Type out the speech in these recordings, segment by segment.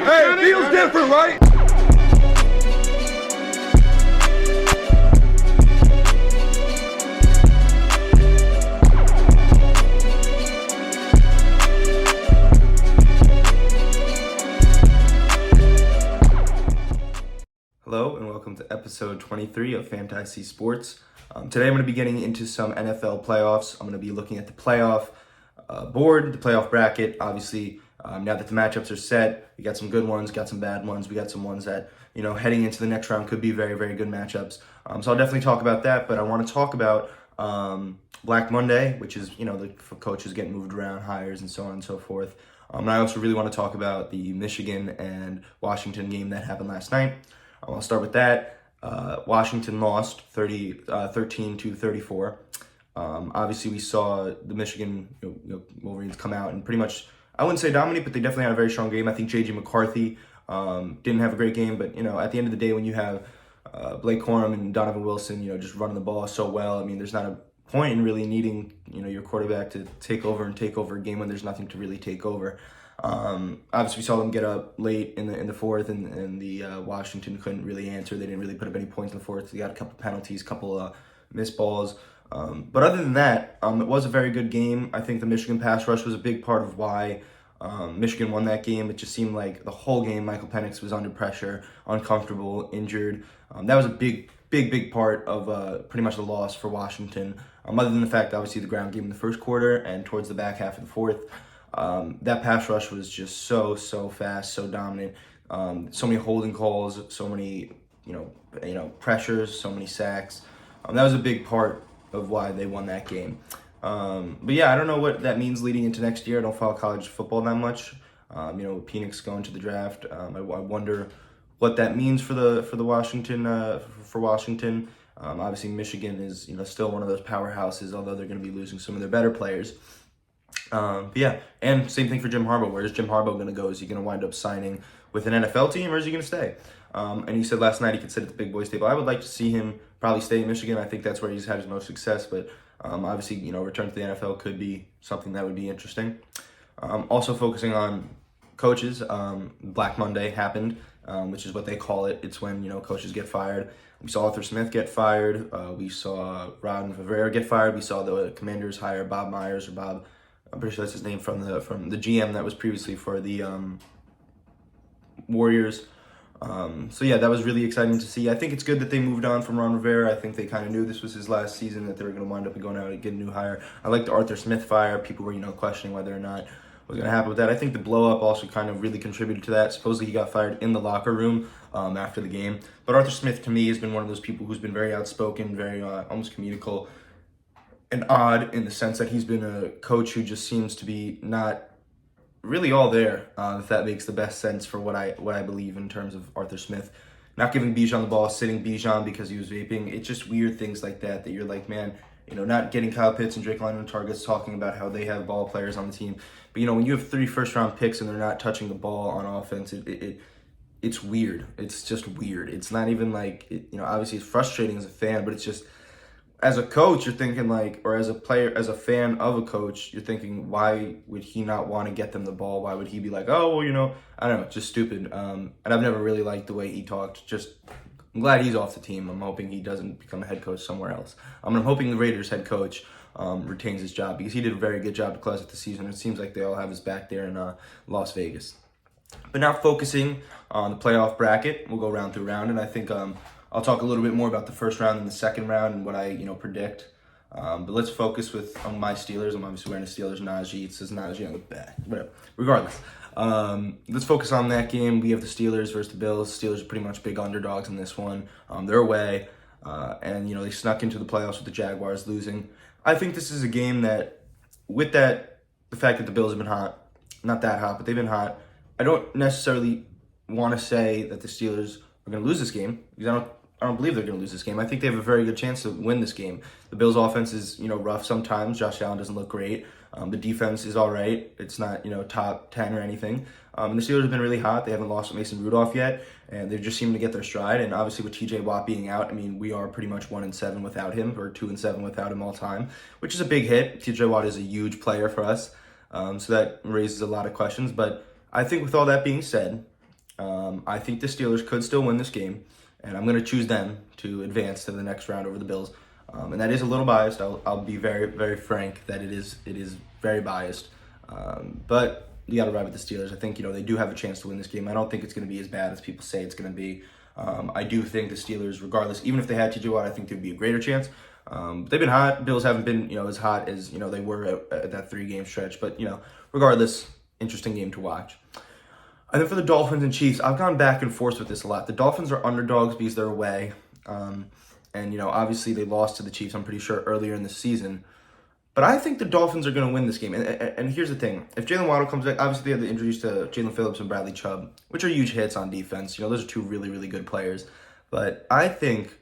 Hey, it feels different, right? Hello and welcome to episode 23 of Fantasy Sports. Today I'm going to be getting into some NFL playoffs. I'm going to be looking at the playoff board, the playoff bracket. Obviously, now that the matchups are set, we got some good ones, got some bad ones. We got some ones that, heading into the next round could be very, very good matchups. So I'll definitely talk about that, but I want to talk about Black Monday, which is, the coaches getting moved around, hires, and so on and so forth. And I also really want to talk about the Michigan and Washington game that happened last night. I'll start with that. Washington lost 13-34. Obviously, we saw the Michigan Wolverines come out and pretty much, I wouldn't say dominate, but they definitely had a very strong game. I think J.J. McCarthy didn't have a great game, but, at the end of the day, when you have Blake Corum and Donovan Wilson, just running the ball so well, I mean, there's not a point in really needing, your quarterback to take over a game when there's nothing to really take over. Obviously, we saw them get up late in the fourth, and the Washington couldn't really answer. They didn't really put up any points in the fourth. They got a couple penalties, couple missed balls. But other than that, it was a very good game. I think the Michigan pass rush was a big part of why Michigan won that game. It just seemed like the whole game, Michael Penix was under pressure, uncomfortable, injured. That was a big part of pretty much the loss for Washington. Other than the fact, obviously, the ground game in the first quarter and towards the back half of the fourth. That pass rush was just so fast, so dominant. So many holding calls, so many pressures, so many sacks. That was a big part of why they won that game. But yeah, I don't know what that means leading into next year. I don't follow college football that much. Penix going to the draft. I wonder what that means for the Washington for Washington. Obviously, Michigan is still one of those powerhouses, although they're going to be losing some of their better players. But yeah, and same thing for Jim Harbaugh. Where is Jim Harbaugh going to go? Is he going to wind up signing with an NFL team, or is he going to stay? And he said last night he could sit at the big boys table. I would like to see him probably stay in Michigan. I think that's where he's had his most success. But obviously, return to the NFL could be something that would be interesting. Also focusing on coaches, Black Monday happened, which is what they call it. It's when coaches get fired. We saw Arthur Smith get fired. We saw Ron Rivera get fired. We saw the Commanders hire Bob Myers or Bob. I'm pretty sure that's his name from the GM that was previously for the Warriors. So yeah, that was really exciting to see. I think it's good that they moved on from Ron Rivera. I think they kind of knew this was his last season, that they were going to wind up going out and get a new hire. I like the Arthur Smith fire. People were questioning whether or not was going to happen with that. I think the blow up also kind of really contributed to that. Supposedly he got fired in the locker room after the game. But Arthur Smith to me has been one of those people who's been very outspoken, very almost communicable. And odd in the sense that he's been a coach who just seems to be not really all there, if that makes the best sense for what I believe in terms of Arthur Smith. Not giving Bijan the ball, sitting Bijan because he was vaping. It's just weird things like that you're like, man, not getting Kyle Pitts and Drake London targets, talking about how they have ball players on the team. But, when you have 3 first-round picks and they're not touching the ball on offense, it's weird. It's just weird. It's not even like, obviously it's frustrating as a fan, but it's just, as a coach, you're thinking or as a player, as a fan of a coach, you're thinking, why would he not want to get them the ball? Why would he be like, oh, well, I don't know, just stupid. And I've never really liked the way he talked. I'm glad he's off the team. I'm hoping he doesn't become a head coach somewhere else. I'm hoping the Raiders head coach retains his job, because he did a very good job to close out the season. It seems like they all have his back there in Las Vegas. But now focusing on the playoff bracket, we'll go round through round, and I think I'll talk a little bit more about the first round and the second round and what I, predict. But let's focus on my Steelers. I'm obviously wearing a Steelers Najee. It says Najee on the back. Whatever. Regardless, let's focus on that game. We have the Steelers versus the Bills. Steelers are pretty much big underdogs in this one. They're away, and they snuck into the playoffs with the Jaguars losing. I think this is a game that, with the fact that the Bills have been hot, not that hot, but they've been hot. I don't necessarily want to say that the Steelers are going to lose this game, because I don't believe they're going to lose this game. I think they have a very good chance to win this game. The Bills' offense is, rough sometimes. Josh Allen doesn't look great. The defense is all right. It's not, top 10 or anything. And the Steelers have been really hot. They haven't lost Mason Rudolph yet, and they're just seeming to get their stride. And obviously with TJ Watt being out, we are pretty much 1-7 without him, or 2-7 without him all time, which is a big hit. TJ Watt is a huge player for us, so that raises a lot of questions. But I think with all that being said, I think the Steelers could still win this game, and I'm going to choose them to advance to the next round over the Bills. And that is a little biased. I'll be very, very frank that it is very biased. But you got to ride with the Steelers. I think, they do have a chance to win this game. I don't think it's going to be as bad as people say it's going to be. I do think the Steelers, regardless, even if they had TJ Watt, I think there'd be a greater chance. They've been hot. Bills haven't been, as hot as, they were at that 3-game stretch. But, regardless, interesting game to watch. And then for the Dolphins and Chiefs, I've gone back and forth with this a lot. The Dolphins are underdogs because they're away. And, obviously they lost to the Chiefs, I'm pretty sure, earlier in the season. But I think the Dolphins are going to win this game. And here's the thing. If Jalen Waddle comes back, obviously they have the injuries to Jalen Phillips and Bradley Chubb, which are huge hits on defense. Those are two really, really good players. But I think,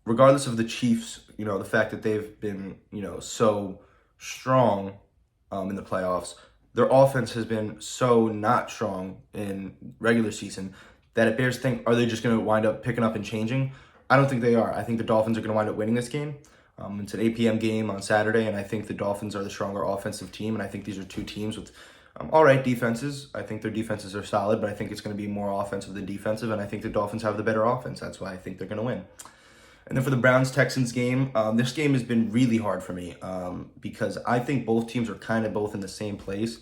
regardless of the Chiefs, the fact that they've been, so strong in the playoffs, their offense has been so not strong in regular season that it bears think, are they just going to wind up picking up and changing? I don't think they are. I think the Dolphins are going to wind up winning this game. It's an 8 p.m. game on Saturday, and I think the Dolphins are the stronger offensive team, and I think these are two teams with all right defenses. I think their defenses are solid, but I think it's going to be more offensive than defensive, and I think the Dolphins have the better offense. That's why I think they're going to win. And then for the Browns-Texans game, this game has been really hard for me because I think both teams are kind of both in the same place.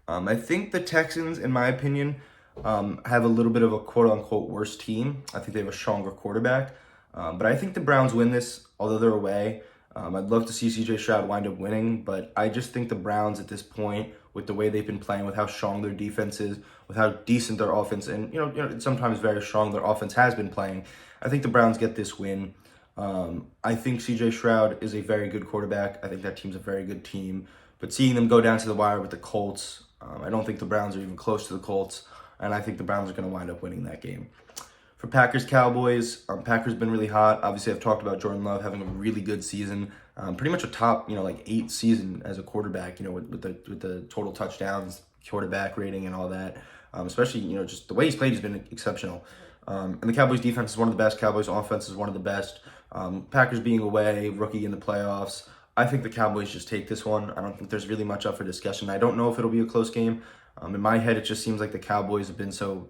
I think the Texans, in my opinion, have a little bit of a quote-unquote worse team. I think they have a stronger quarterback. But I think the Browns win this, although they're away. I'd love to see CJ Stroud wind up winning, but I just think the Browns at this point, with the way they've been playing, with how strong their defense is, with how decent their offense, and sometimes very strong their offense has been playing, I think the Browns get this win. I think CJ Stroud is a very good quarterback. I think that team's a very good team. But seeing them go down to the wire with the Colts, I don't think the Browns are even close to the Colts, and I think the Browns are going to wind up winning that game. For Packers-Cowboys, Packers been really hot. Obviously, I've talked about Jordan Love having a really good season. Pretty much a top, 8 season as a quarterback, with the total touchdowns, quarterback rating, and all that. Especially, just the way he's played has been exceptional. And the Cowboys defense is one of the best. Cowboys offense is one of the best. Packers being away, rookie in the playoffs. I think the Cowboys just take this one. I don't think there's really much up for discussion. I don't know if it'll be a close game. In my head, it just seems like the Cowboys have been so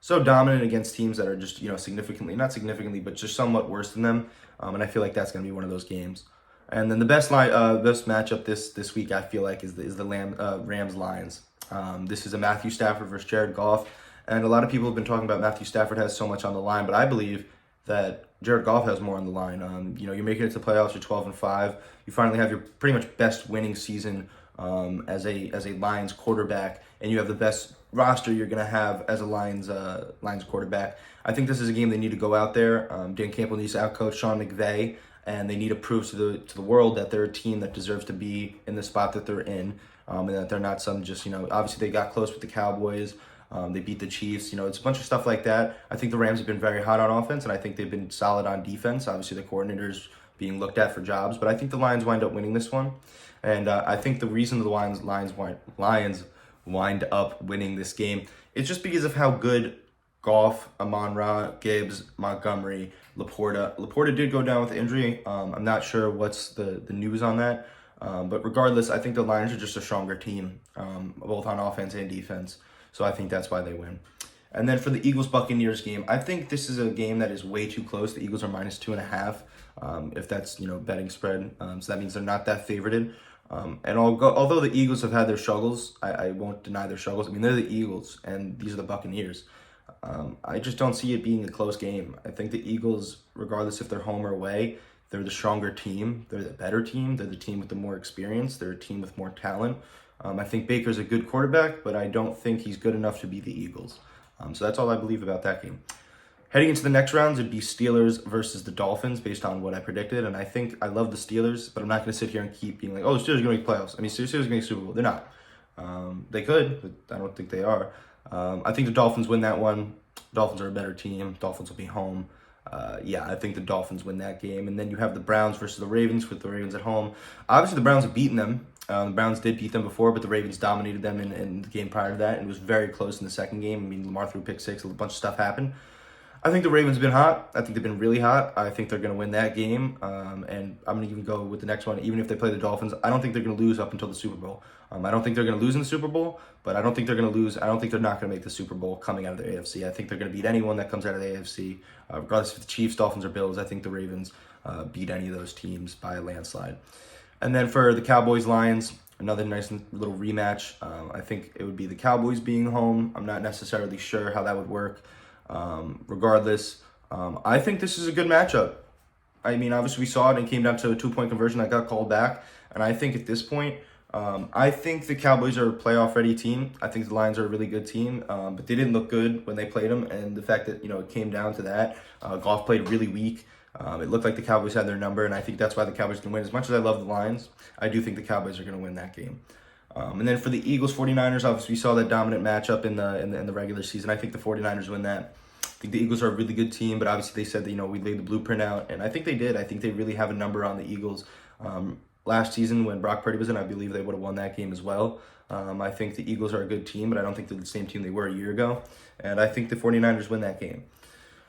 dominant against teams that are just, not significantly, but just somewhat worse than them. And I feel like that's going to be one of those games. And then the best matchup this week, I feel like, is the Rams-Lions. This is a Matthew Stafford versus Jared Goff. And a lot of people have been talking about Matthew Stafford has so much on the line, but I believe that Jared Goff has more on the line. You're making it to the playoffs, you're 12-5. You finally have your pretty much best winning season as a Lions quarterback, and you have the best roster you're going to have as a Lions quarterback. I think this is a game they need to go out there. Dan Campbell needs to outcoach Sean McVay, and they need to prove to the world that they're a team that deserves to be in the spot that they're in, and that they're not some just, obviously they got close with the Cowboys. They beat the Chiefs. It's a bunch of stuff like that. I think the Rams have been very hot on offense, and I think they've been solid on defense. Obviously, the coordinator's being looked at for jobs, but I think the Lions wind up winning this one. And I think the reason the Lions wind up winning this game is just because of how good Goff, Amon-Ra, Gibbs, Montgomery, Laporta did go down with injury. I'm not sure what's the news on that. But regardless, I think the Lions are just a stronger team, both on offense and defense. So I think that's why they win. And then for the Eagles-Buccaneers game, I think this is a game that is way too close. The Eagles are -2.5, if that's, betting spread. So that means they're not that favorited. And although the Eagles have had their struggles, I won't deny their struggles. I mean, they're the Eagles, and these are the Buccaneers. I just don't see it being a close game. I think the Eagles, regardless if they're home or away, they're the stronger team. They're the better team. They're the team with the more experience. They're a team with more talent. I think Baker's a good quarterback, but I don't think he's good enough to be the Eagles. So that's all I believe about that game. Heading into the next rounds, it'd be Steelers versus the Dolphins based on what I predicted. And I think I love the Steelers, but I'm not going to sit here and keep being like, oh, the Steelers are going to make playoffs. I mean, Steelers are going to make Super Bowl. They're not. They could, but I don't think they are. I think the Dolphins win that one. Dolphins are a better team. Dolphins will be home. I think the Dolphins win that game. And then you have the Browns versus the Ravens with the Ravens at home. Obviously, the Browns have beaten them. The Browns did beat them before, but the Ravens dominated them in the game prior to that. And it was very close in the second game. I mean, Lamar threw pick six. A bunch of stuff happened. I think the Ravens have been hot. I think they've been really hot. I think they're going to win that game. And I'm going to even go with the next one. Even if they play the Dolphins, I don't think they're going to lose up until the Super Bowl. I don't think they're going to lose in the Super Bowl, but I don't think they're going to lose. I don't think they're not going to make the Super Bowl coming out of the AFC. I think they're going to beat anyone that comes out of the AFC, regardless if it's Chiefs, Dolphins, or Bills. I think the Ravens beat any of those teams by a landslide. And then for the Cowboys Lions, another nice little rematch. I think it would be the Cowboys being home. I'm not necessarily sure how that would work. Regardless, I think this is a good matchup. I mean, obviously we saw it and it came down to a 2-point conversion that got called back. And I think at this point, I think the Cowboys are a playoff ready team. I think the Lions are a really good team, but they didn't look good when they played them. And the fact that, it came down to that, Goff played really weak. It looked like the Cowboys had their number, and I think that's why the Cowboys can win. As much as I love the Lions, I do think the Cowboys are going to win that game. And then for the Eagles 49ers, obviously we saw that dominant matchup in the regular season. I think the 49ers win that. I think the Eagles are a really good team, but obviously they said that, we laid the blueprint out, and I think they did. I think they really have a number on the Eagles. Last season when Brock Purdy was in, I believe they would have won that game as well. I think the Eagles are a good team, but I don't think they're the same team they were a year ago. And I think the 49ers win that game.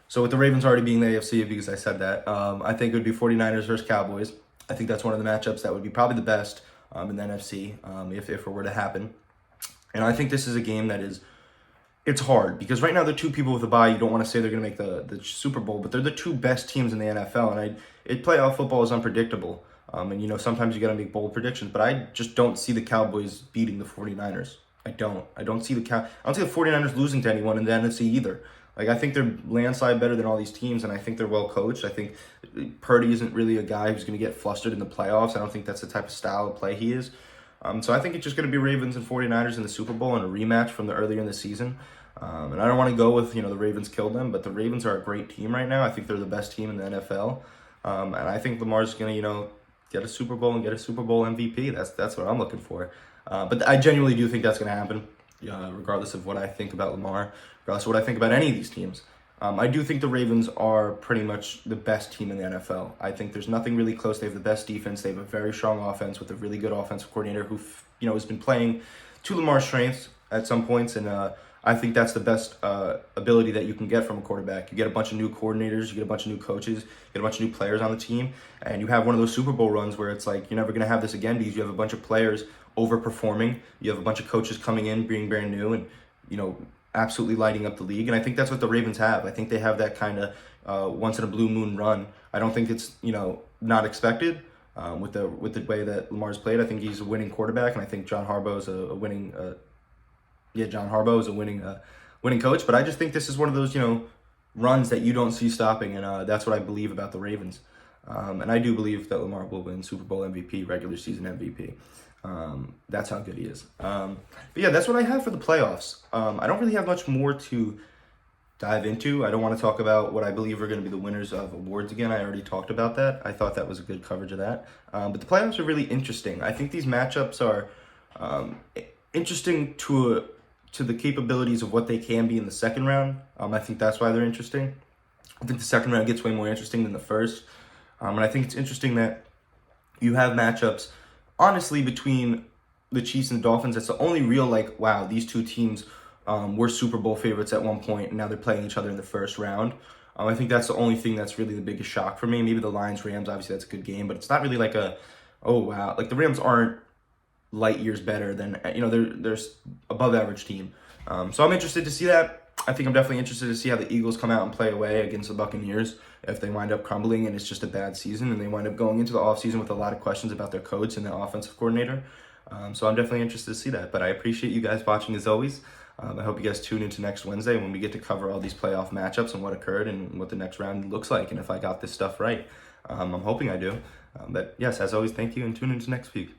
So with the Ravens already being the AFC, because I said that, I think it would be 49ers versus Cowboys. I think that's one of the matchups that would be probably the best in the NFC if it were to happen. And I think this is a game that it's hard because right now the two people with a bye, you don't want to say they're going to make the Super Bowl, but they're the two best teams in the NFL. And playoff football is unpredictable. And, sometimes you got to make bold predictions, but I just don't see the Cowboys beating the 49ers. I don't see the 49ers losing to anyone in the NFC either. Like, I think they're landslide better than all these teams, and I think they're well coached. I think Purdy isn't really a guy who's going to get flustered in the playoffs. I don't think that's the type of style of play he is. So I think it's just going to be Ravens and 49ers in the Super Bowl and a rematch from the earlier in the season. And I don't want to go with, the Ravens killed them, but the Ravens are a great team right now. I think they're the best team in the NFL. And I think Lamar's going to, get a Super Bowl and get a Super Bowl MVP. That's what I'm looking for. But I genuinely do think that's going to happen, regardless of what I think about Lamar, regardless of what I think about any of these teams. I do think the Ravens are pretty much the best team in the NFL. I think there's nothing really close. They have the best defense. They have a very strong offense with a really good offensive coordinator who, has been playing to Lamar's strengths at some points. And I think that's the best ability that you can get from a quarterback. You get a bunch of new coordinators, you get a bunch of new coaches, you get a bunch of new players on the team, and you have one of those Super Bowl runs where it's like you're never going to have this again because you have a bunch of players overperforming. You have a bunch of coaches coming in, being brand new, and, absolutely lighting up the league. And I think that's what the Ravens have. I think they have that kind of once in a blue moon run. I don't think it's, not expected with the way that Lamar's played. I think he's a winning quarterback, and I think John Harbaugh is a winning John Harbaugh is a winning coach, but I just think this is one of those, runs that you don't see stopping, and that's what I believe about the Ravens. And I do believe that Lamar will win Super Bowl MVP, regular season MVP. That's how good he is. But yeah, that's what I have for the playoffs. I don't really have much more to dive into. I don't want to talk about what I believe are going to be the winners of awards again. I already talked about that. I thought that was a good coverage of that. But the playoffs are really interesting. I think these matchups are interesting to the capabilities of what they can be in the second round. I think that's why they're interesting. I think the second round gets way more interesting than the first. And I think it's interesting that you have matchups, honestly, between the Chiefs and the Dolphins. That's the only real, wow, these two teams were Super Bowl favorites at one point, and now they're playing each other in the first round. I think that's the only thing that's really the biggest shock for me. Maybe the Lions-Rams, obviously that's a good game, but it's not really oh, wow. The Rams aren't light years better than, they're above average team. So I'm interested to see that. I think I'm definitely interested to see how the Eagles come out and play away against the Buccaneers if they wind up crumbling and it's just a bad season and they wind up going into the offseason with a lot of questions about their coach and their offensive coordinator. So I'm definitely interested to see that. But I appreciate you guys watching as always. I hope you guys tune into next Wednesday when we get to cover all these playoff matchups and what occurred and what the next round looks like and if I got this stuff right. I'm hoping I do. But yes, as always, thank you and tune into next week.